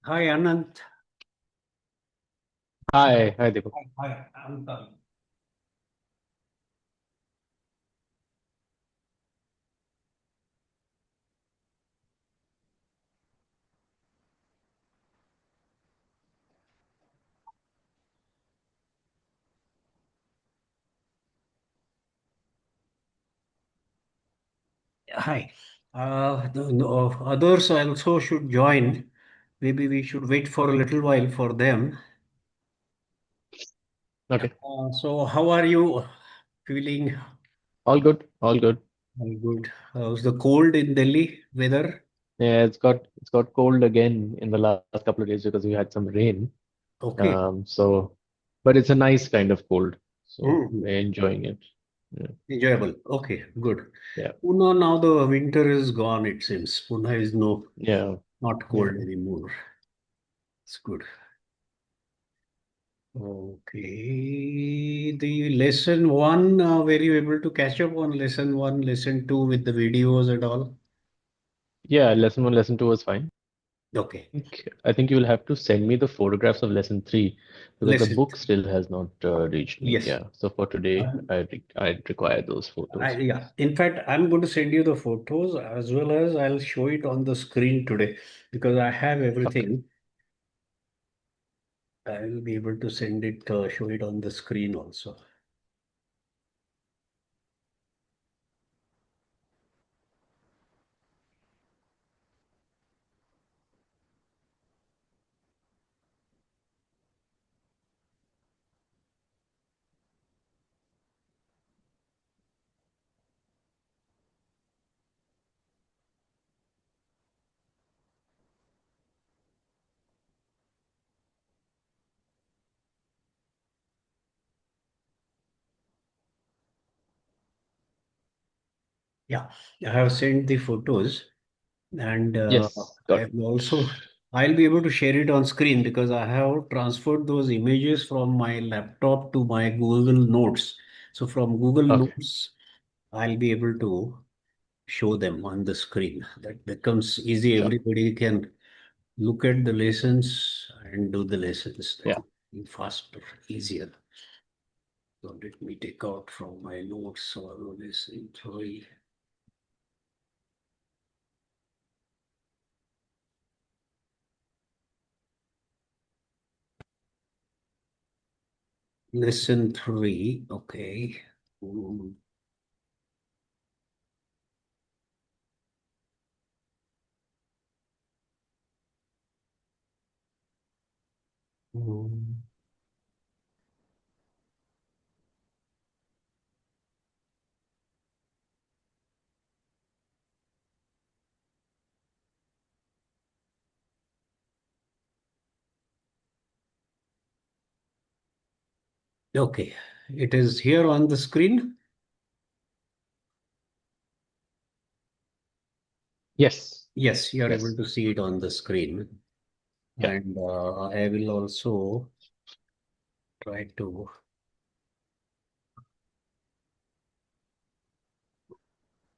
Hi, Anant. Hi, Deepak. Hi, Anant. Hi. Others also should join. Maybe we should wait for a little while for them. Okay, So, how are you feeling? all good, all good. All good. How's the cold in Delhi weather? Yeah, it's got cold again in the last couple of days because we had some rain. Okay. But it's a nice kind of cold, so Mhm. we're enjoying it. Yeah, Enjoyable. Okay, good. yeah, Pune, now the winter is gone, it seems. Pune is yeah, not yeah. cold anymore. It's good. Okay, the lesson one, were you able to catch up on lesson one, lesson two with the videos and all? Yeah, lesson one, lesson two was fine. Okay, I think you'll have to send me the photographs of lesson three because the lesson. book still has not reached me. Yes. Yeah, so for today, Um, I'd require those photos. yeah. In fact, I'm going to send you the photos as well as I'll show it on the screen today because I have Okay. everything. I will be able to send it, show it on the screen also. Yeah, I have sent the photos. And Yes, got I it. will also I'll be able to share it on screen because I have transferred those images from my laptop to my Google Notes. So from Google Okay, Notes, I'll be able to show them on the screen. That becomes easy. sure. Everybody can look at the lessons and do the lessons. That Yeah. will be faster, easier. So let me take out from my notes all this entry. Lesson three. Okay. Mm. Mm. Okay, it is here on the screen. Yes. Yes, you are able Yes. to see it on the screen. Yeah. And I will also try to.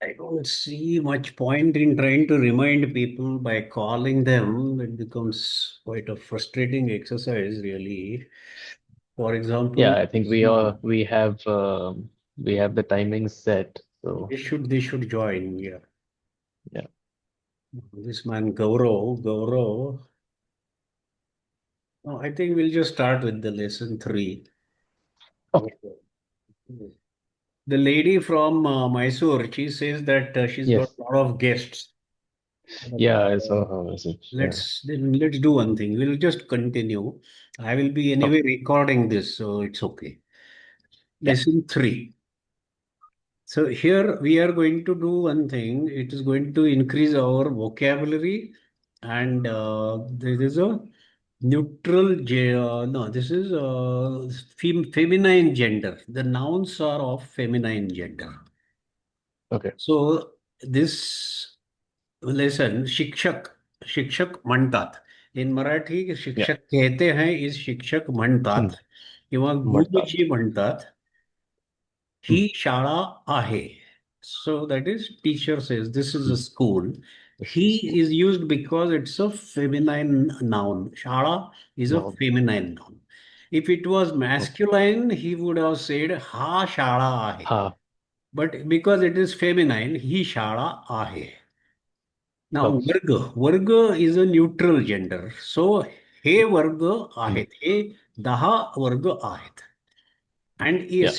I don't see much point in trying to remind people by calling them. It becomes quite a frustrating exercise, really. For example, Yeah, I think Zoom. we have the timings set. So They should join. Yeah, yeah. this man Gaurav. No, I think we'll just start with the lesson three. Okay. The lady from Mysore, she says that she's got Yes. a lot of guests. But Yeah, I saw her message. Yeah. let's do one thing. We'll just continue. I will be Okay. anyway recording this, so it's okay. Yeah. Lesson three. So here we are going to do one thing. It is going to increase our vocabulary, and there is a no, this is feminine gender. The nouns are of feminine gender. Okay. So this lesson शिक्षक म्हणतात. In Marathi Yeah. शिक्षक कहते हैं is शिक्षक म्हणतात Hmm. किंवा Madtat. गुरुजी म्हणतात Hmm. ही शाळा आहे. So that is teacher says this is a school. Yes. He is used because it's a feminine noun. Shala is a No. feminine noun. If it was Okay. masculine, he would have said ha shala ahe. Ha. But because it is feminine, he shala ahe. Now, Okay. varga is a neutral gender. So, he varga Hmm. आहेत. हे 10 वर्ग आहेत. And a Yeah.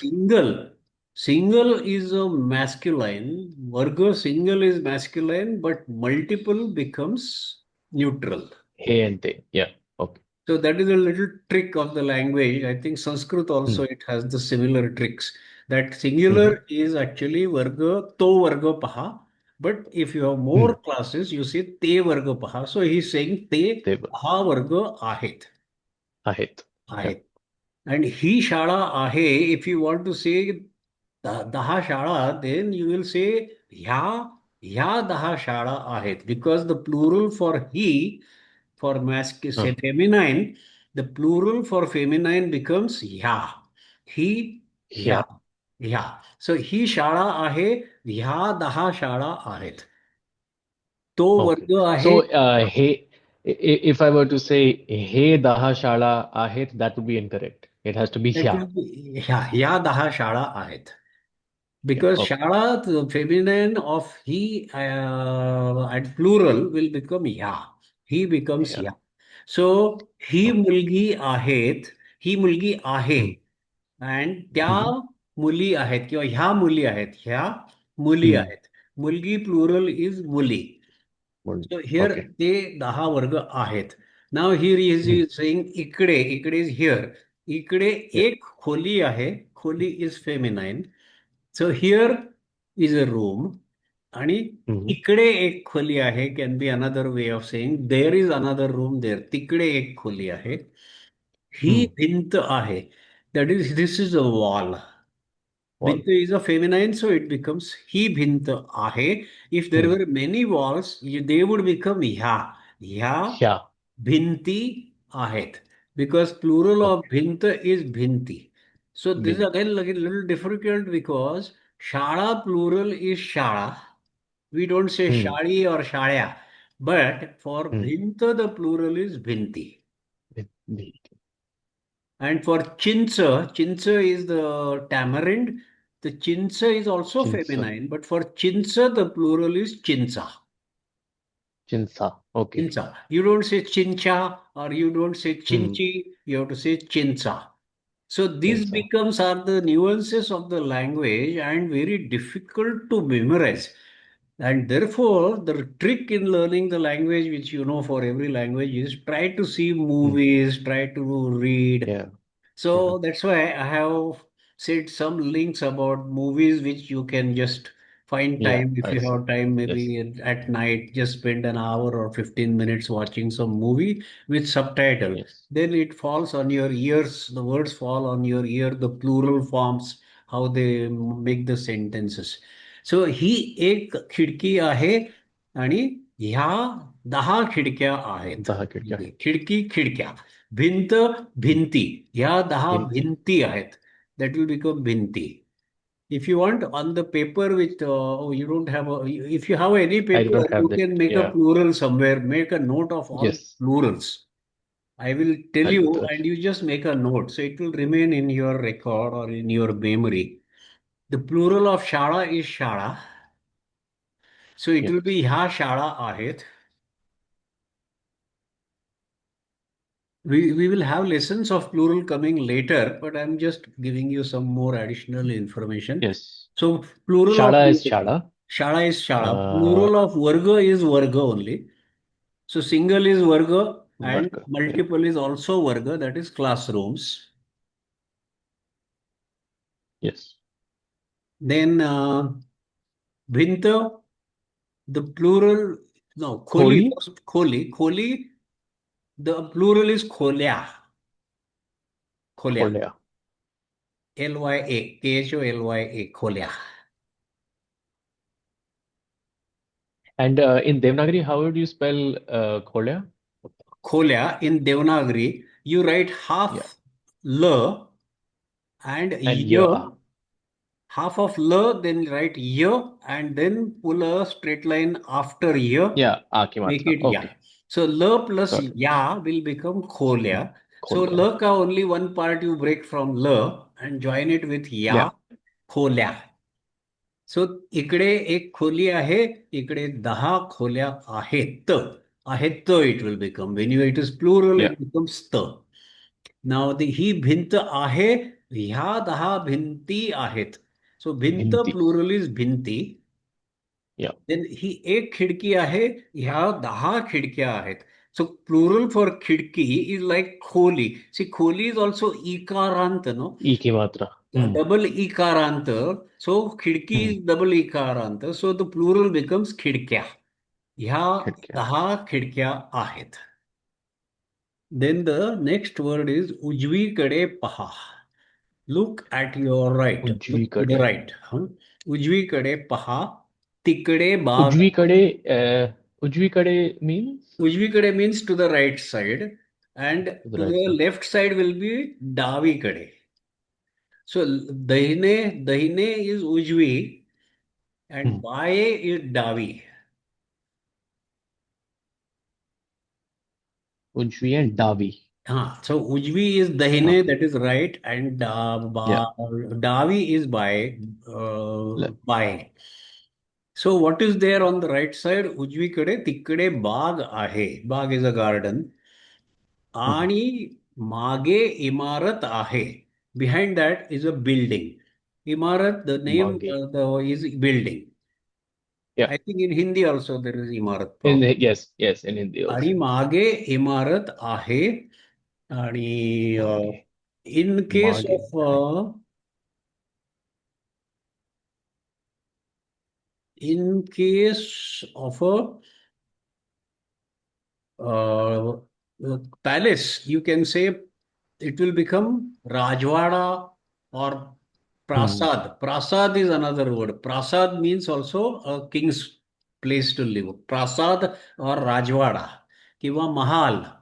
single is a masculine. Varga single is masculine, but multiple becomes neutral. He and they. Yeah. Okay. So that is a little trick of the language. I think Sanskrit also Hmm. it has the similar tricks. That Hmm. singular is actually varga, to varga paha. But if you have Hmm. more classes, you say te varga paha. So he's saying te They were. paha varga आहेत. Ahit. Yeah. आहेत. And he shala ahe, if you want to say दहा शाळा, then you will say ह्या 10 शाळा आहेत. Because the plural for he, for Uh, say feminine, the plural for feminine becomes ह्या. ही ह्या. yeah. ह्या. So ही शाळा आहे, ह्या 10 शाळा आहेत. तो Okay. वर्ग आहे. So, if I were to say he daha shala ahit, that would be incorrect. It has to be That yeah. will be ह्या 10 शाळा आहेत. Yeah. Because Okay. Shala, the feminine of he and plural will become ya. He becomes Yeah. ya. So he Okay. मुलगी आहेत, ही मुलगी आहे Hmm. and त्या Hmm. मुली आहेत किंवा ह्या मुली आहेत, ह्या मुली Hmm. आहेत. मुलगी प्लुरल इज मुली. Would- So here Okay. ते 10 वर्ग आहेत. Now here is Hmm. saying इकडे is here. इकडे Yeah. एक खोली आहे. खोली is feminine. So here is a room आणि Hmm. इकडे एक खोली आहे can be another way of saying there is another room there. तिकडे एक खोली आहे. ही Hmm. भिंत आहे. That is, this is a wall. Wall. भिंत is a feminine, so it becomes ही भिंत आहे. If there Hmm. were many walls, they would become ह्या. ह्या Yeah. भिंती आहेत. Because plural of Okay. भिंत is भिंती. So this is Bint. again like a little difficult because शाळा plural is शाळा. We don't say Hmm. शाळी or शाळ्या. But for Hmm. भिंत, the plural is भिंती. Bint. And for chincha is the tamarind. The chincha is also Chinsa. feminine, but for chincha, the plural is chincha. Chinsa. Okay. Chincha. You don't say chincha or you don't say Hmm. chinchi, you have to say chincha. So these Chinsa. becomes are the nuances of the language and very difficult to memorize. And therefore, the trick in learning the language, which you know for every language, is try to see Hmm. movies, try to read. Yeah. Yeah. So that's why I have said some links about movies which you can just find Yeah. time. If I you see. have time, Yes. maybe at night, just spend an hour or 15 minutes watching some movie with subtitle. Yes. Then it falls on your ears, the words fall on your ear, the plural forms, how they make the sentences. So ही एक खिडकी आहे आणि ह्या 10 खिडक्या आहेत. Daha kya hai? खिडकी खिडक्या. भिंत भिंती. ह्या 10 Binti. भिंती आहेत. That will become भिंती. If you want on the paper which you don't have if you have any I paper, don't have you that. can make a Yeah. plural somewhere, make a note of all Yes. plurals. I will tell I'll do you that. and you just make a note. So it will remain in your record or in your memory. The plural of shala is shala. So it Yes. will be ह्या शाळा आहेत. We will have lessons of plural coming later, but I'm just giving you some more additional information. Yes. So plural of Shala is Shala. shala is shala. Uh, Plural of varga is varga only. So single is varga and Varga. Yeah. multiple is also varga, that is classrooms. Yes. Then bhinta, the plural, no, kholi, Kholi. first kholi, the plural is kholya, kholya, Kholya. Lya, Kholya, kholya. And in Devanagari, how would you spell Kholya? Kholya in Devanagari, you write Yeah. half L and And Y, Ya. half of ल, then write y, and then pull a straight line after y, Yeah, आ की make मात्रा. it ya. Okay, So ल plus got it. ya will become खोल्या. So खोल लिया. ल ka only one part you break from ल and join it with Yeah, या, खोल्या. सो इकडे एक खोली आहे, इकडे 10 खोल्या आहेत. आहेत it will become. When you it is plural yeah. It becomes त. नाव ही भिंत आहे, ह्या 10 भिंती आहेत. सो भिंत भिंती. प्लुरल इज भिंती. Yeah, देन ही एक खिडकी आहे, ह्या 10 खिडक्या आहेत. सो प्लुरल फॉर खिडकी इज लाईक खोली. सी खोली इज ऑल्सो इकारांत, नो. ई की मात्रा. डबल इकारांत. सो खिडकी हम्म. डबल इकारांत. सो द प्लुरल बिकम्स खिडक्या. ह्या खिडक्या. 10 खिडक्या आहेत. Then the next word is उजवीकडे पहा. Look at your right. Look to the उजवीकडे. राईट. उजवीकडे पहा. तिकडे बाग. उजवीकडे. उजवीकडे means उजवीकडे means to the right side, and to the to right the side. Left side will be डावीकडे. सो दहिने, दहिने इज उजवी and हम्म. बाये is डावी. उजवी and डावी. So उजवी is दहिने, Okay. that is right, and Yeah. डावी is Left. बाये. So what is there on the right side? उजवीकडे तिकडे बाग आहे. बाग is a garden. हम्म. आणि मागे इमारत आहे. Behind that is a building. इमारत, the name मागे. is building. Yeah. I think in Hindi also there is इमारत In problem. yes, yes, in Hindi आणि also. मागे इमारत आहे. आणि मागे. इन केस मागे ऑफ, आहे. In case of a palace, you can say it will become Rajwada or hmm. Prasad. Prasad is another word. Prasad means also a king's place to live. Prasad or Rajwada. Kiva Mahal.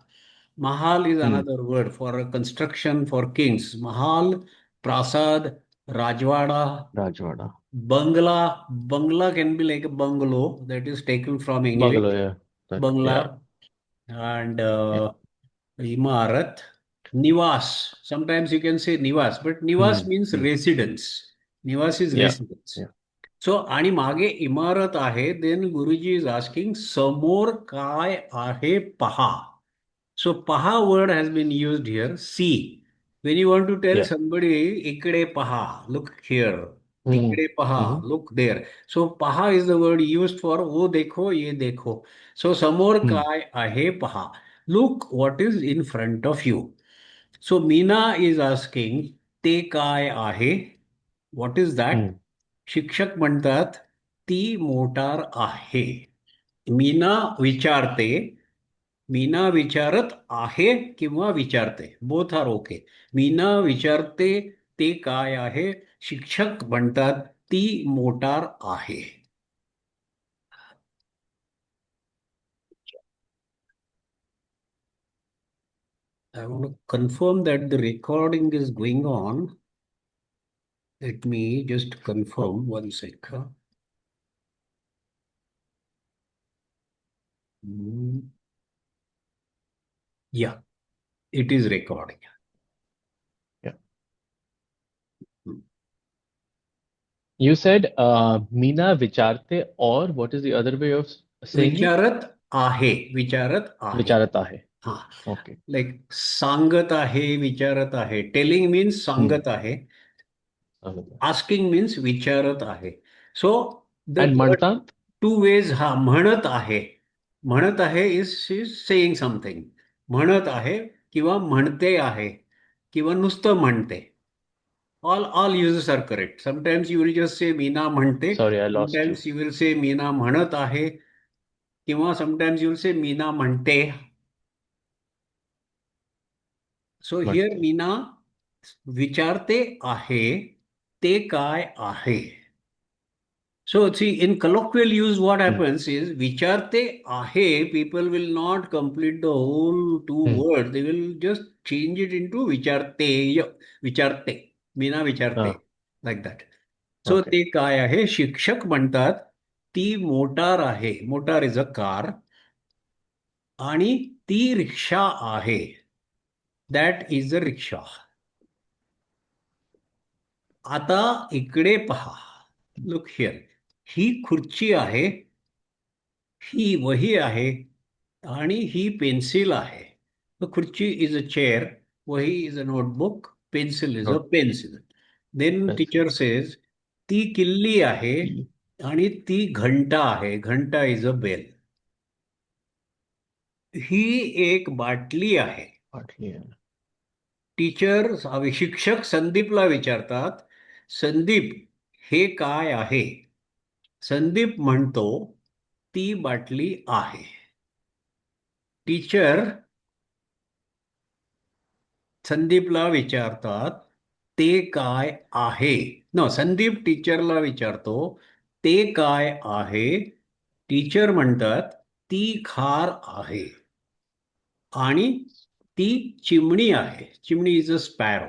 Mahal is hmm. another word for a construction for kings. Mahal, Prasad, Rajwada, Rajwada. Bangla. Bangla can be like a bungalow that is taken from English. Bungalow. Yeah. That, yeah. Bangla. And Yeah. Imarat, Nivas. Sometimes you can say Nivas, but Nivas hmm. means hmm. residence. Nivas is Yeah. residence. Yeah. So, आणि मागे इमारत आहे, then Guruji is asking, समोर काय आहे पहा. So, paha word has been used here. See. When you want to tell Yeah. somebody, ikde paha, look here. Hmm. Tikde paha, hmm. look there. So, paha is the word used for wo dekho, ye dekho. So, samor hmm. kai ahe paha. Look what is in front of you. So, Meena is asking, te काय आहे? What is that? हम्म. शिक्षक म्हणतात, ती motor आहे. मीना विचारते. मीना विचारत आहे किंवा विचारते. Both are okay. मीना विचारते ते काय आहे. शिक्षक म्हणतात ती मोटार आहे. I want to confirm that the recording is going on. Let me just Oh, confirm one sec. Hmm. Yeah, it is recording. yeah. Hmm. You said Meena विचारते और what is the other way of saying it? विचारत आहे. विचारत आहे. विचारत आहे. हा. Okay. Like सांगत आहे, विचारत आहे. Telling means hmm. सांगत आहे. समजलं. आस्किंग मीन्स विचारत आहे. सो द And म्हणतात. Two ways. हा, म्हणत आहे. म्हणत आहे इज सेईंग समथिंग. म्हणत आहे किंवा म्हणते आहे किंवा नुसतं म्हणते. All uses are correct. Sometimes you will just say मीना म्हणते. Sorry, I lost you. Sometimes you will say मीना म्हणत आहे किंवा समटाइम्स यू विल से मीना म्हणते. सो हिअर म्हणते. मीना विचारते आहे ते काय आहे. So, see, in colloquial use, what hmm. happens is, vicharte ahe, people will not complete the whole two hmm. words. They will just change it into vicharte, vicharte, Meena vicharte, हाँ. like that. So Okay. ते काय आहे, शिक्षक म्हणतात ती motor आहे, motor is a car, आणि ती रिक्षा आहे, दॅट इज अ रिक्षा. आता इकडे पहा, लुक हिअर, ही खुर्ची आहे, ही वही आहे, आणि ही पेन्सिल आहे. खुर्ची इज अ चेअर, वही is a notebook, pencil is a Not pencil. Then pencil. Teacher says ती किल्ली आहे, T. आणि ती घंटा आहे, घंटा इज अ बेल. ही एक बाटली आहे. Partly. टीचर, शिक्षक संदीपला विचारतात, संदीप, हे काय आहे? संदीप म्हणतो, ती बाटली आहे. टीचर संदीपला विचारतात, ते काय आहे? न, संदीप टीचरला विचारतो, ते काय आहे? टीचर म्हणतात, ती खार आहे, आणि ती चिमणी आहे. चिमणी इज अ स्पॅरो.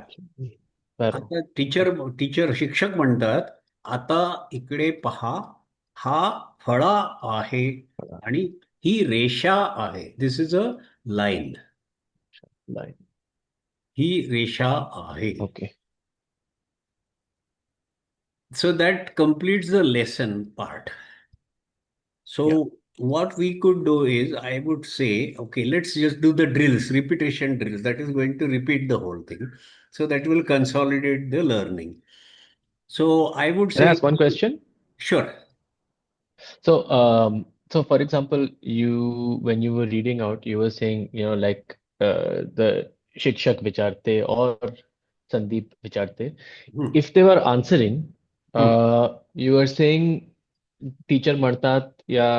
Sparrow. आता Okay. टीचर शिक्षक म्हणतात, आता इकडे पहा, हा फळा आहे, आणि ही रेषा आहे. This is a line. Line. ही रेषा आहे. Okay. So that completes the lesson part. Yeah. So what we could do is, I would say, okay, let's just do the drills, repetition drills. That is going to repeat the whole thing. So that will consolidate the learning. So I would Can I say, ask one question? sure. So for example, when you were reading out, you were saying, like the Shikshak Vicharte or Sandeep Vicharte, Hmm, if they were answering, hmm, you were saying teacher martat या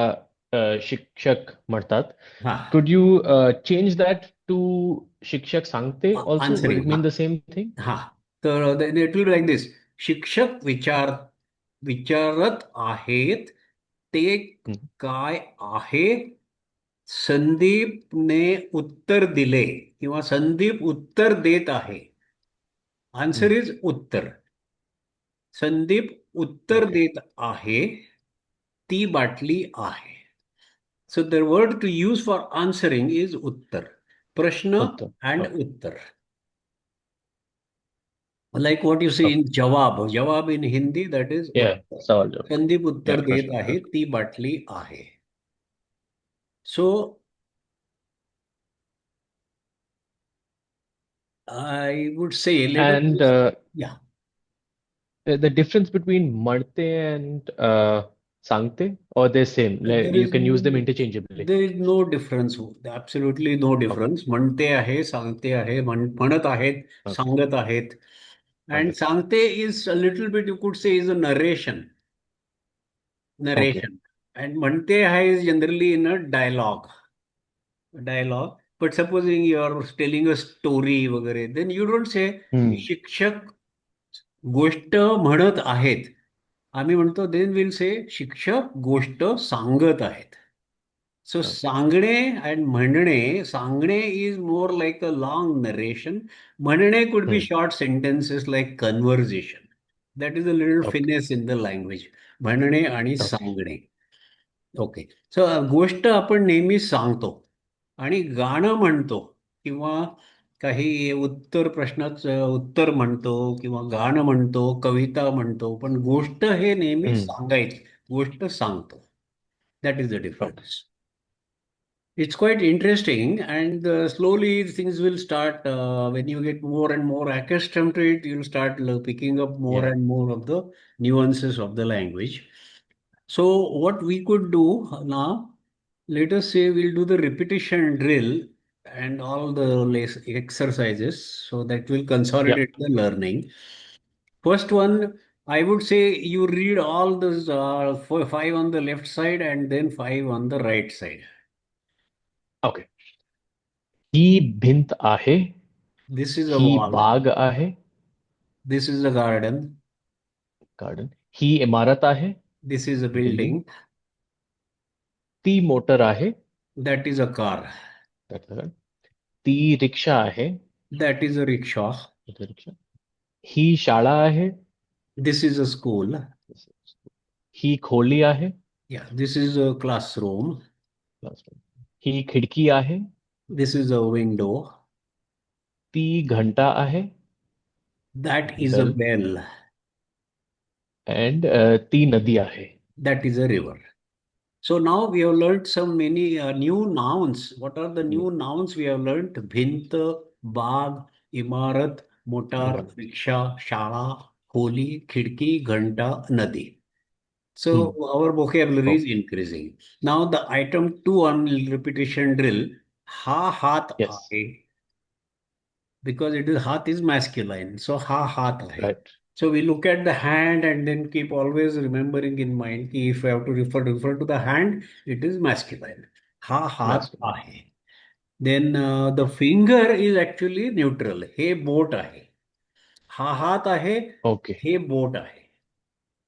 शिक्षक martat. ha, Could you change that to शिक्षक सांगते also? Would it answering. mean Ha, the same thing? ha. So then it will be like this. शिक्षक विचारत आहेत, ते Hmm. काय आहे? संदीपने उत्तर दिले, किंवा संदीप उत्तर देत आहे. Answer Hmm. इज उत्तर. संदीप उत्तर Okay. देत आहे, ती बाटली आहे. So the word to use for answering is उत्तर. प्रश्न उत्तर. And Okay. उत्तर. Like what you see in Okay. जवाब. जवाब in Hindi, that is Yeah. उत्तर. सवाल जवाब. संदीप Yeah. उत्तर देत प्रश्न आहे, उत्तर. ती बाटली आहे. So I would say, let And us, yeah, the difference between marte and sangte, or they're same? Like there you is can use them interchangeably. there is no difference. Absolutely no Okay. difference. म्हणते आहे, सांगते आहे, म्हणत आहेत, Okay. सांगत आहेत. And Okay. सांगते is a little bit, you could say, is a narration. Okay. Narration. And म्हणते आहे is generally in a dialogue. Dialogue. But supposing you are telling a story वगैरे, then you don't say Hmm. शिक्षक गोष्ट म्हणत आहेत. आम्ही म्हणतो, then we'll say शिक्षक गोष्ट सांगत आहेत. सो Okay. सांगणे अँड म्हणणे, सांगणे is more like a long narration. म्हणणे could be Hmm. Short sentences like conversation. That is a little Okay. Finesse in the language. म्हणणे आणि Okay. सांगणे. ओके. सो गोष्ट आपण नेहमी सांगतो, आणि गाणं म्हणतो, किंवा काही उत्तर प्रश्नाचं उत्तर म्हणतो, किंवा गाणं म्हणतो, कविता म्हणतो, पण गोष्ट हे नेहमी Hmm. सांगायची. गोष्ट सांगतो. That is the Okay. Difference. It's quite interesting, and slowly things will start. When you get more and more accustomed to it, you'll start picking up more Yeah. and more of the nuances of the language. So, what we could do now, let us say we'll do the repetition drill and all the exercises, so that will Yeah. consolidate the learning. First one, I would say you read all those five on the left side and then five on the right side. Okay. ही भिंत आहे. This is a he wall. बाग आहे. This is a garden. Garden. ही इमारत आहे. This is a building. building. ती motor आहे. That is a car. That's the one. ती रिक्षा आहे. That is a rickshaw. ती रिक्षा. ही शाळा आहे. This is a school. ही खोली आहे. Yeah, this is a classroom. Classroom. ही खिडकी आहे. This is a window. ती घंटा आहे. That is a bell. bell. And ती नदी आहे. That is a river. So now we have learned some many new nouns. What are the new nouns we have learned? Bhint, Bagh, Imarat, Motar, इमारत. Riksha, Shala, Holi, Khidki, Ghanta, Nadi. So hmm. our vocabulary is okay. increasing. Now the item 2 on repetition drill, ha hat yes. aahe, because it is hath is masculine. So ha hat aahe. Right. So we look at the hand and then keep always remembering in mind कि if I have to refer to the hand, it is masculine. Ha hat masculine. aahe. Then the finger is actually neutral. He boat aahe. Ha hat aahe. Okay. He boat aahe.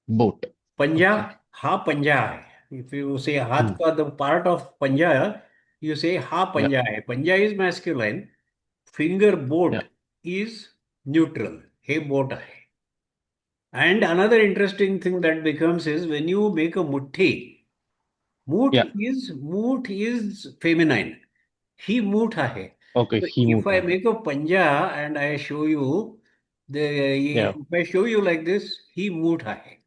Boat. पंजा, okay. हा पंजा है. If you say हाथ हम्म. का the part of पंजा, you say हा या. पंजा है. पंजा is masculine. Finger या. boat is neutral. हे बोट है. And another interesting thing that becomes is when you make a muthi, moot या. is feminine. He moot hai. Okay. So he if मोठा I आहे. make a panja and I show you या. if I show you like this, he moot hai.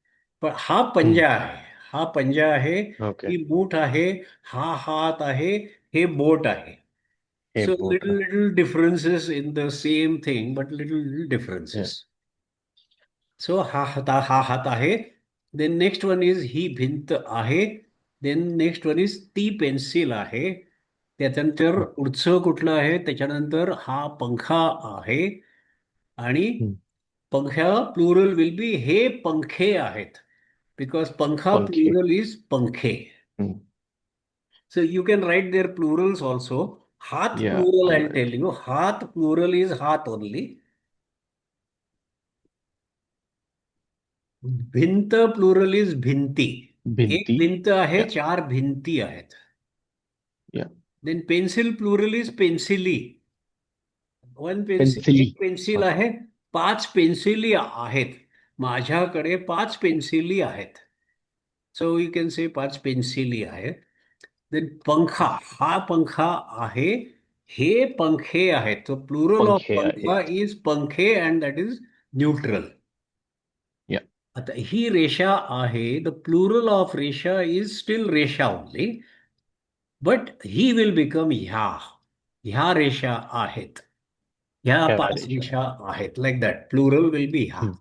But ha हम्म. panja hai. Ha panja hai. Okay. He moot hai. Ha haat hai. He boat hai. हे So बोट आहे. little differences in the same thing, but little या. differences. So ha hat आहे. Then next one is ही भिंत आहे. Then next one is ती pencil आहे. त्याच्यानंतर हम्म. पुढचं कुठलं आहे? त्याच्यानंतर हा पंखा आहे. आणि हम्म. पंख्या प्लुरल विल बी हे पंखे आहेत. Because पंखा पंखे. प्लुरल इज पंखे. हम्म. So you can write their plurals also. Hath या. plural, I'll tell alright. you. Hath plural is hath only. भिंत प्लुरल इज भिंती. एक भिंती. भिंत आहे, या. चार भिंती आहेत. या. देन पेन्सिल प्लुरल इज पेन्सिली. वन पेन्सिल, पेन्सिली. एक पेन्सिल ओके. आहे, पाच पेन्सिली आहेत. माझ्याकडे पाच पेन्सिली आहेत. सो यू कॅन से पाच पेन्सिली आहेत. देन पंखा, हा पंखा आहे, हे पंखे आहेत. तो प्लुरल ऑफ पंखे पंखा आहेत. इज पंखे अँड दॅट इज न्यूट्रल. या. आता ही रेषा आहे. द प्लुरल ऑफ रेषा इज स्टिल रेषा only. But he will become ह्या रेषा आहेत. ह्या ह्या पाच रेषा रेषा आहेत. आहेत. Like that plural will be ह्या. हम्म.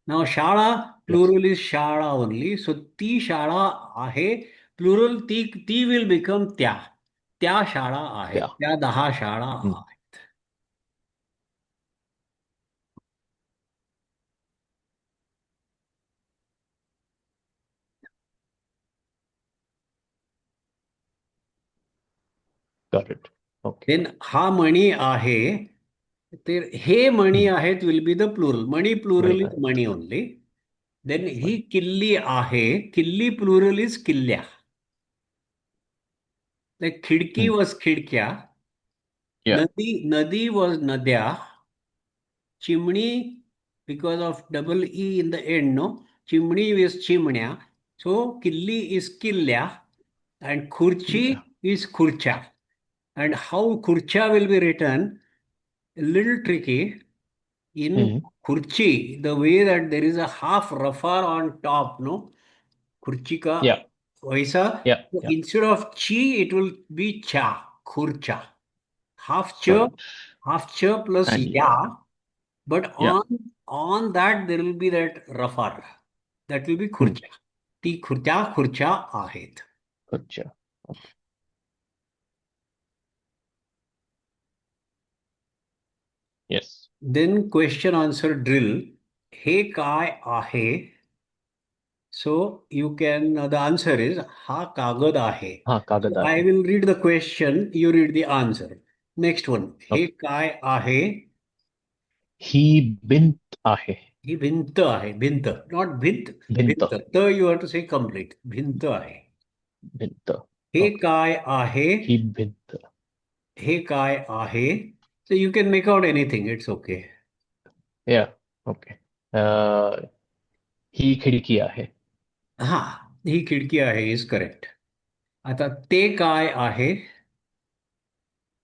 नाव शाळा, यस. प्लुरल इज शाळा ओनली. सो ती शाळा आहे. प्लुरल ती ती विल बिकम त्या शाळा आहेत. त्या. त्या 10 शाळा हम्म. आहेत. Got it. ओके. देन हा मणी आहे. तर हे मणी हम्म. आहेत विल बी द प्लुरल. मणी मणी प्लुरल इज आहेत. मणी ओनली. देन ही मणी. किल्ली आहे. किल्ली प्लुरल इज किल्ल्या. लाईक खिडकी हम्म. वॉज खिडक्या. या. नदी वॉज नद्या. चिमणी, because of double E in the end, no, चिमणी इज चिमण्या. सो किल्ली इज किल्ल्या. अँड खुर्ची किल्ल्या. इज खुर्च्या. अँड हाऊ खुर्च्या will be written, little tricky. In हम्म. Kurchi, the way that there is a half rafar on top, no? Kurchi ka या. vaisa. या. So या. instead of chi, it will be cha, khurcha. Half cha, got it. half cha plus आणि ya. या. But या. on that there will be that rafar. That will be hmm. khurcha. ती खुर्च्या आहेत. अच्छा. Okay. Yes. Then question answer drill. हे काय आहे? So you can, the answer is हा कागद आहे. हा कागद So I आहे. will read the question, you read the answer. Next one. हे ओके. काय आहे? ही भिंत आहे. ही भिंत आहे. भिंत, not भिंत. भिंत. भिंत. तर you have to say complete. भिंत आहे. भिंत. हे ओके. काय आहे? ही भिंत. हे काय आहे? So you can make out anything. It's okay. या. ओके. ही खिडकी आहे. हा, ही खिडकी आहे इज करेक्ट. आता ते काय आहे?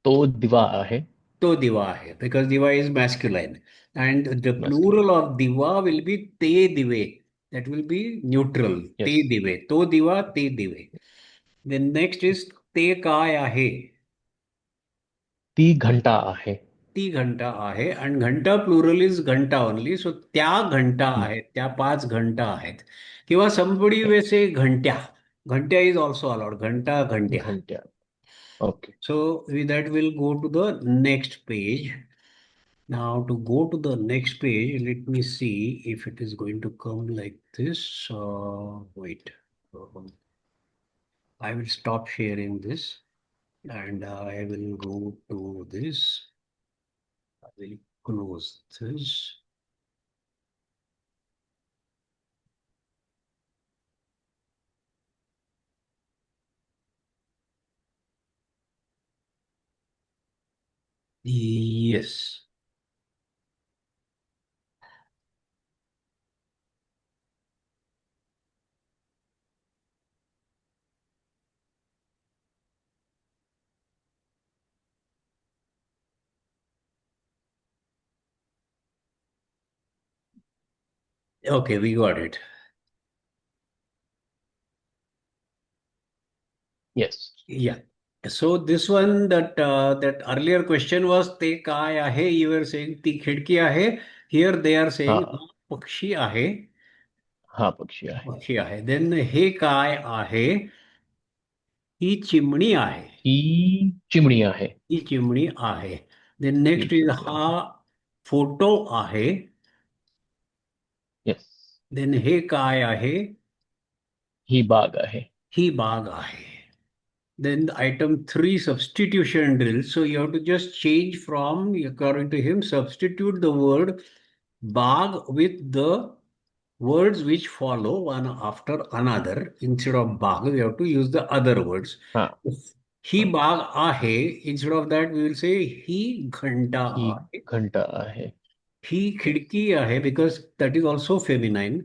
तो दिवा आहे. तो दिवा आहे, बिकॉज दिवा is masculine. And the masculine. Plural of दिवा विल बी ते दिवे. That will be neutral. ते येस. दिवे, तो दिवा, ते दिवे. देन नेक्स्ट इज ते काय आहे? ती घंटा आहे. ती घंटा आहे, आणि घंटा प्लुरल इज घंटा ओनली. सो त्या घंटा हम्म. आहेत, त्या 5 घंटा आहेत. किंवा समबडी वे येस. से घंट्या. घंट्या इज ऑल्सो अलाउड. घंटा, घंट्या. घंट्या. Okay. So with that we'll go to the next page. Now to go to the next page, let me see if it is going to come like this. Wait. Um, I will stop sharing this, and I will go to this. I will close this. Yes. Okay, we got it. Yes. Yeah. So this one, that earlier question was ते काय आहे? You were saying ती खिडकी आहे. Here they are saying हा. हा पक्षी आहे. हा पक्षी आहे. पक्षी आहे. देन हे काय आहे? ही चिमणी आहे. ही चिमणी आहे. ही चिमणी आहे. देन ही नेक्स्ट इज चिमणी हा आहे. फोटो आहे. येस. देन हे काय आहे? ही बाग आहे. ही बाग आहे. Then item 3, substitution drill. So you have to just change from, according to him, substitute the word bag with the words which follow one after another. Instead of bag, we have to use the other words. हा. ही हा. बाग आहे. Instead of that, we will say ही घंटा ही आहे. घंटा आहे. ही yes. खिडकी आहे, because that is also feminine.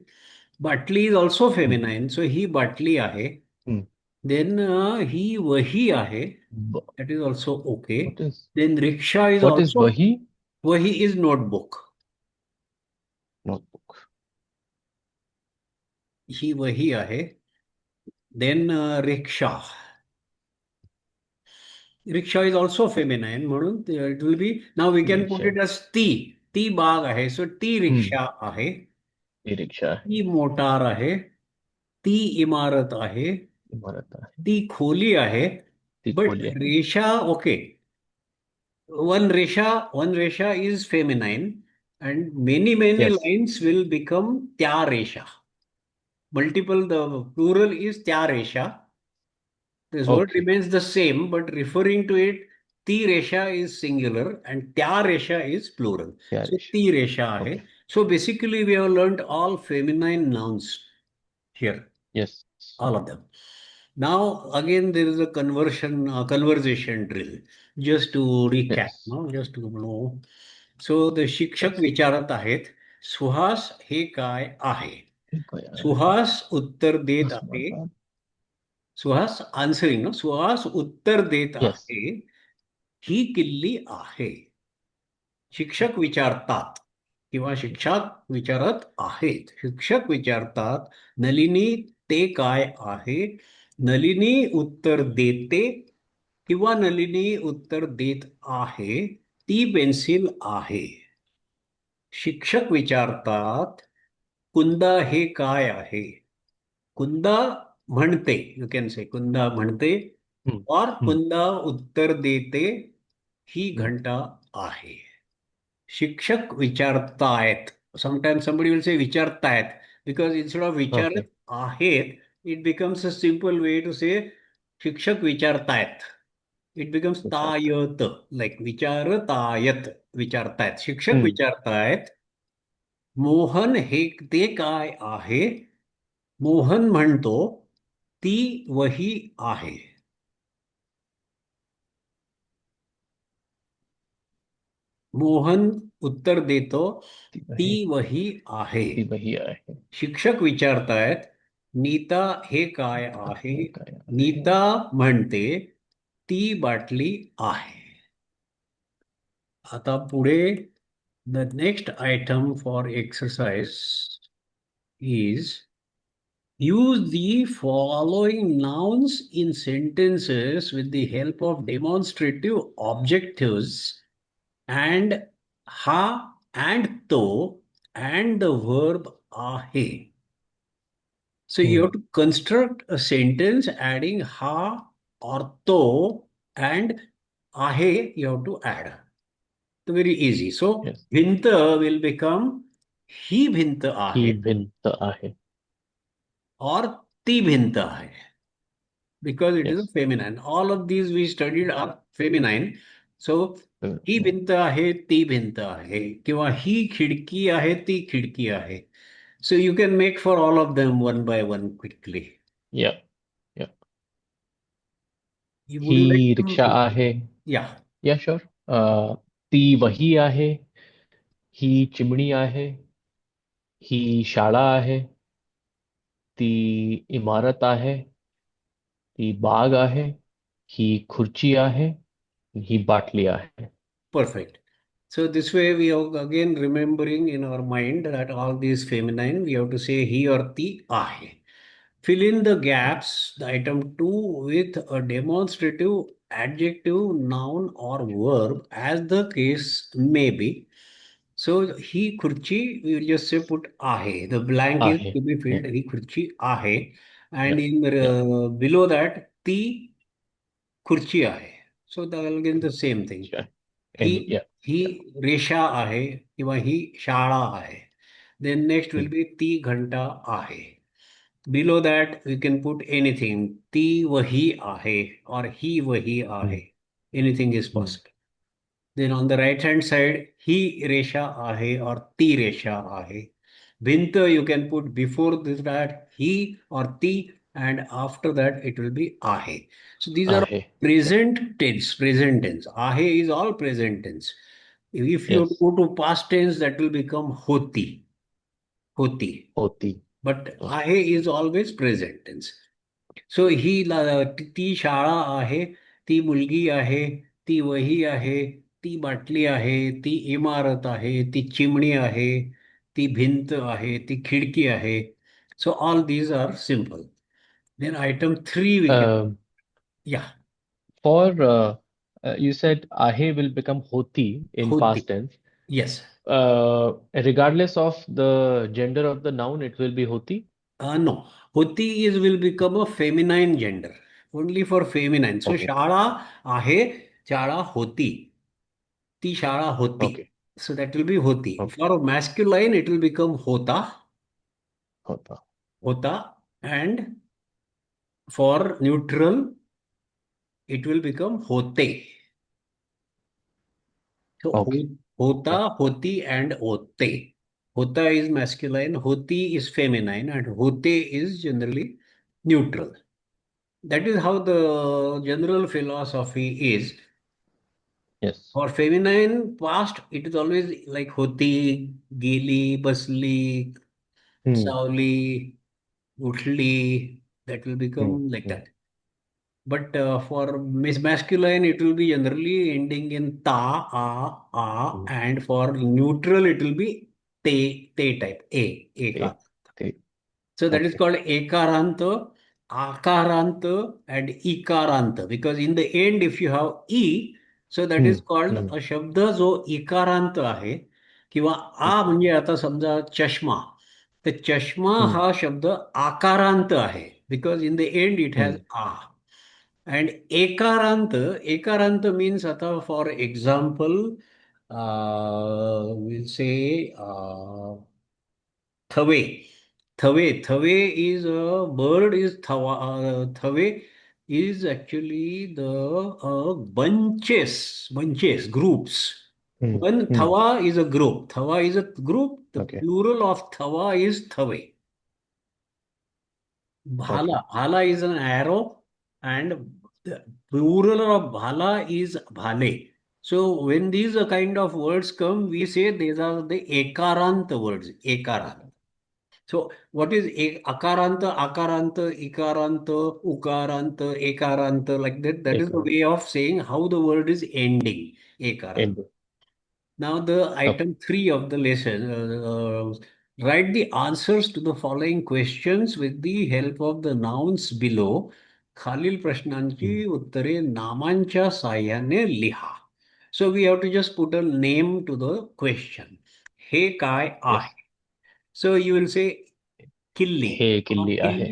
बाटली is also hmm. feminine. So ही बाटली आहे. हम्म. Then ही वही आहे. ब- That is also okay. what is Then rickshaw is what is also, वही? wahi is notebook. नोटबुक. ही वही आहे. Then rickshaw. Rickshaw is also feminine, म्हणून it will be, now we can put rickshaw. it as ती. ती बाग आहे. So ती हम्म. रिक्षा आहे. ही रिक्षा आहे. ती मोटार आहे. ती इमारत आहे. इमारत आहे. ती खोली आहे. ती But खोली आहे. रेषा, okay. One resha is feminine, and many yes. lines will become tya resha. Multiple, the plural is tya resha. This word okay. remains the same, but referring to it, ti resha is singular and tya resha is plural. त्या So रेषा. ti resha okay. hai. So basically, we have learned all feminine nouns here, yes. all of them. Now again there is a conversation drill. Just to recap, yes. no? Just to know. So the शिक्षक yes. विचारत आहेत, सुहास हे काय आहे? हे काय आहे? सुहास उत्तर देत आहे. भस्माकार. Suhas answering, no? सुहास उत्तर देत येस. आहे, ही किल्ली आहे. शिक्षक विचारतात, किंवा शिक्षक विचारत आहेत. शिक्षक विचारतात, नलिनी ते काय आहे? नलिनी उत्तर देते, किंवा नलिनी उत्तर देत आहे, ती पेन्सिल आहे. शिक्षक विचारतात, कुंदा हे काय आहे? कुंदा म्हणते, यू कॅन से कुंदा म्हणते, हम्म. और हम्म. कुंदा उत्तर देते, ही घंटा आहे. शिक्षक विचारतायत. Sometimes somebody will say विचारतायत, because instead of okay. विचारत आहेत, it becomes a simple way to say शिक्षक विचारतायत. It becomes विचारता. तायत, like विचारतायत, विचारतायत. शिक्षक हम्म. विचारतायत, मोहन हे ते काय आहे? मोहन म्हणतो, ती वही आहे. मोहन उत्तर देतो ती ती वही वही आहे. ती वही आहे. शिक्षक विचारतायत, नीता हे काय नीता आहे? हे काय आहे? नीता म्हणते, ती बाटली आहे. आता पुढे the next item for exercise is use the following nouns in sentences with the help of demonstrative objectives and ha and to and the verb ahe. So you have hmm. to construct a sentence adding ha or to and ahe you have to add. So very easy. So Yes. bhinta will become ही भिंत ही आहे भिंत आहे. or ती भिंत आहे. Because it is a Yes. feminine. All of these we studied are feminine. So he Yeah. भिंत आहे, ती भिंत आहे, किंवा ही खिडकी आहे, ती खिडकी आहे. So you can make for all of them one by one quickly. Yeah. Yeah. Would you like he rickshaw to? आहे. Yeah, या शुअर. ती वही आहे. ही चिमणी आहे. ही शाळा आहे. ती इमारत आहे. ती बाग आहे. ही खुर्ची आहे. ही बाटली आहे. perfect. So this way we are again remembering in our mind that all these feminine, we have to say he or ti ahe. Fill in the gaps, the item 2, with a demonstrative adjective, noun, or verb, as the case may be. So, he khurchi, we will just say put ahe. The blank is आहे. to be Yeah. filled, he khurchi ahe. Yeah. And in Yeah. below that, ti khurchi ahe. So, the, again the same thing. Sure. He And yeah. He Yeah. रेषा आहे किंवा ही शाळा आहे. Then next will Hmm. be ती घंटा आहे. Below that, we can put anything. ती वही आहे or ही वही Hmm. आहे. Anything is Hmm. possible. Then on the right hand side, ही रेषा आहे or ती रेषा आहे. भिंत you can put before this that he or ती, and after that it will be आहे. So these are आहे. Yeah. present tense. Present tense. आहे is all present tense. If you Yes. go to past tense, that will become hoti. Hoti. होती. But Okay. आहे is always present tense. सो ही ती शाळा आहे, ती मुलगी आहे, ती वही आहे, ती बाटली आहे, ती इमारत आहे, ती चिमणी आहे, ती भिंत आहे, ती खिडकी आहे. So all these are simple. Then item 3 we can, Um, या, for you said ahe will become hoti in होती. past tense. Yes. Regardless of the gender of the noun, it will be hoti. No, होती is will become a feminine gender, only for feminine. So Okay. शाळा आहे, शाळा होती, ती शाळा होती. Okay. So that will be hoti. Okay. For masculine, it will become hota, होता. hota, and for neutral, it will become hote. So Okay. hota, Yeah. hoti, and ote. Hota is masculine, hoti is feminine, and hote is generally neutral. That is how the general philosophy is. Yes. For feminine past, it is always like hoti, geli, basli, Hmm. Sauli, Utli, that will Hmm. become like Hmm. that. But for masculine, it will be generally ending in ta, a, Hmm. and for neutral, it will be te type, Te. eka. Te. So that is Okay. called ekaranta, akaranta, and ikaranta. Because in the end, if you have e, so that Hmm. is called Hmm. a शब्द जो इकारांत आहे, किंवा आ म्हणजे आता समजा चष्मा, तर चष्मा Hmm. हा शब्द आकारांत आहे. Because in the end it has Hmm. आ. अँड एकारांत मीन्स आता फॉर एक्झाम्पल विल से थवे. Thave is a bird is thave is actually the bunches, groups. Hmm. One Hmm. thava is a group. Thava is a group. The Okay. plural of thava is thave. Okay. Bhala is an arrow, and the plural of bhala is bhale. So when these kind of words come, we say these are the ekarant words. Ekarant. So what is akaranta, akaranta, ikaranta, ukaranta, ekaranta, like that? That is the Ekar. way of saying how the word is ending. Ekaranta. Endo. Now the Okay. item 3 of the lesson, write the answers to the following questions with the help of the nouns below. खालील प्रश्नांची Hmm. उत्तरे नामांच्या साहाय्याने लिहा. So we have to just put a name to the question. हे काय Yes. आहे? So you will say Killi. हे किल्ली आहे.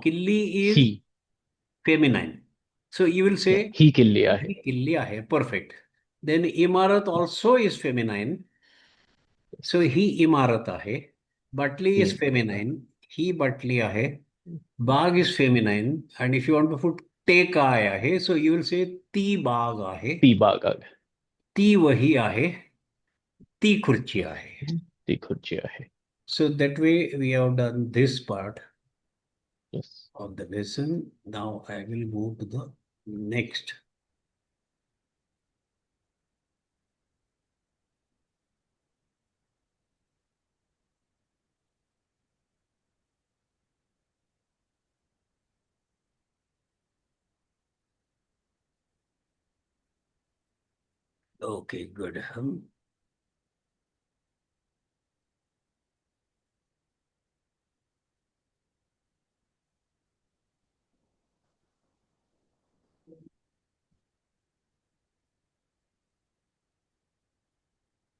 Killi he. is feminine. So you will Yeah. say ही किल्ली आहे. ही किल्ली आहे. Perfect. Then Imarat also is feminine. Yes. So ही इमारत आहे. Batli ही is इमारत आहे. feminine. ही बाटली आहे. Bag is feminine. And if you want to put ते काय आहे, so you will say ती बाग आहे. ती बाग आहे. ती वही आहे. ती खुर्ची आहे. ती खुर्ची आहे. So that way we have done this part Yes. of the lesson. Now I will move to the next. Okay, good.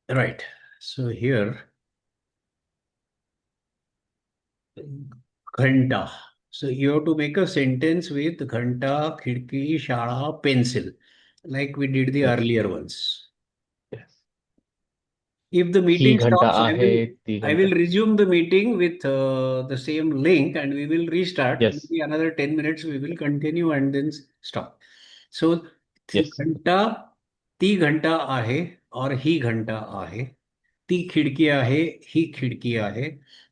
Right. So here, घंटा. So you have to make a sentence with घंटा, खिड़की, शाळा, pencil, like we did the Yes. earlier ones. Yes. If the he meeting घंटा stops, आहे. ती I will घंटा. resume the meeting with the same link and we will restart. Yes. Maybe another 10 minutes we will continue and then stop. So Yes. घंटा, ती घंटा आहे और ही घंटा आहे. ती खिडकी आहे, ही खिडकी आहे.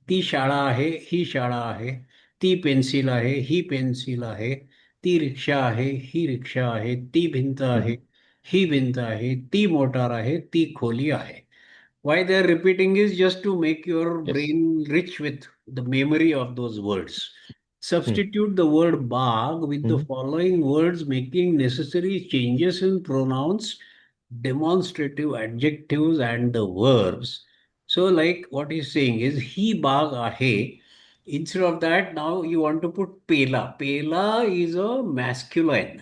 ती शाळा आहे, ही शाळा आहे. ती पेन्सिल आहे, ही पेन्सिल आहे. ती रिक्षा आहे, ही रिक्षा आहे. ती भिंत आहे, Mhm. ही भिंत आहे. ती मोटार आहे, ती खोली आहे. Why they are repeating is just to make your Yes. brain rich with the memory of those words. Hmm. Substitute the word bag with the Mhm. following words, making necessary changes in pronouns, demonstrative adjectives, and the verbs. So, like what he's saying is, he bag ahe. Instead of that, now you want to put pela. Pela is a masculine.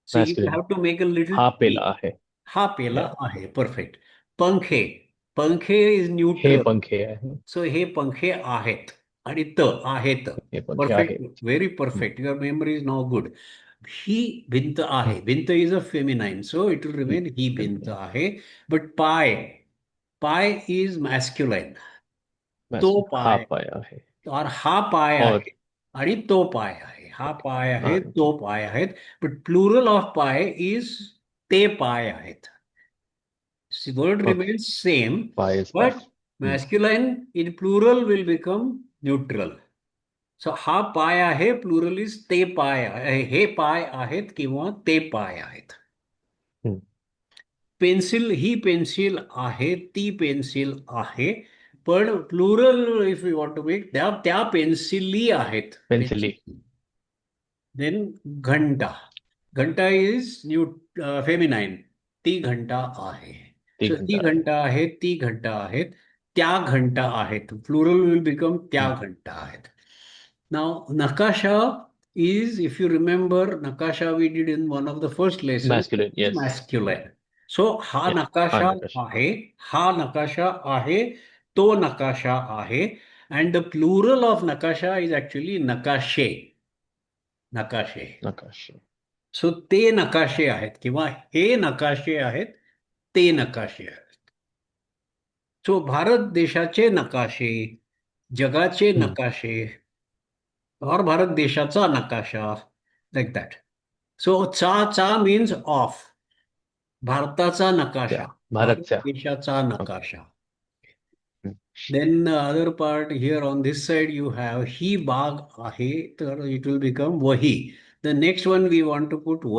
So you will Masculine. have to make a little हा पेला tweak. आहे. हा पेला Yeah. आहे. Perfect. पंखे. पंखे is hey neutral. पंखे आहे. So हे पंखे आहेत. आणि त आहेत. हे पंखे Perfect. आहेत. Very Hmm. perfect. Your memory is now good. ही भिंत Hmm. आहे. भिंत is a feminine. So it will he remain ही भिंत feminine. आहे. But pi. Pi is masculine. तो Masculine. हा पाय पाय आहे. और हा पाय और आहे आणि तो पाय आहे. हा okay. पाय आहे, आणि तो पाय आहेत. But plural of pi is ते पाय आहेत. The word okay. remains same, pi is but masculine. Hmm. masculine in plural will become neutral. So हा पाय आहे, plural is ते पाय आहे. हे पाय आहेत किंवा ते पाय आहेत. Hmm. पेन्सिल, ही पेन्सिल आहे, ती पेन्सिल आहे. पण plural if you want to make त्या त्या पेन्सिली आहेत. पेन्सिली. पेन्सिल. देन घंटा. घंटा इज न्यू फेमिनाईन. ती घंटा आहे. ती सो ती घंटा आहे. घंटा आहेत, ती घंटा आहेत. त्या घंटा आहेत. प्लुरल विल बिकम त्या Hmm. घंटा आहेत. Now, Nakasha is, if you remember, Nakasha we did in one of the first lessons, Masculine. is Yes. masculine. So, हा Yes. हा नकाशा नकाशा. आहे, हा नकाशा आहे, तो नकाशा आहे, and the plural of nakasha is actually nakashe. नकाशे. नकाशे. सो ते नकाशे आहेत किंवा हे नकाशे आहेत, ते नकाशे आहेत. सो भारत देशाचे नकाशे, जगाचे Hmm. नकाशे, और भारत देशाचा नकाशा, लाईक दॅट. सो चा मीन्स ऑफ. भारताचा त्या नकाशा, भारत भारतच्या. देशाचा Okay. नकाशा. Hmm. Then the other part here on this side you have ही बाग आहे, तर it will become वही. The next one we want to put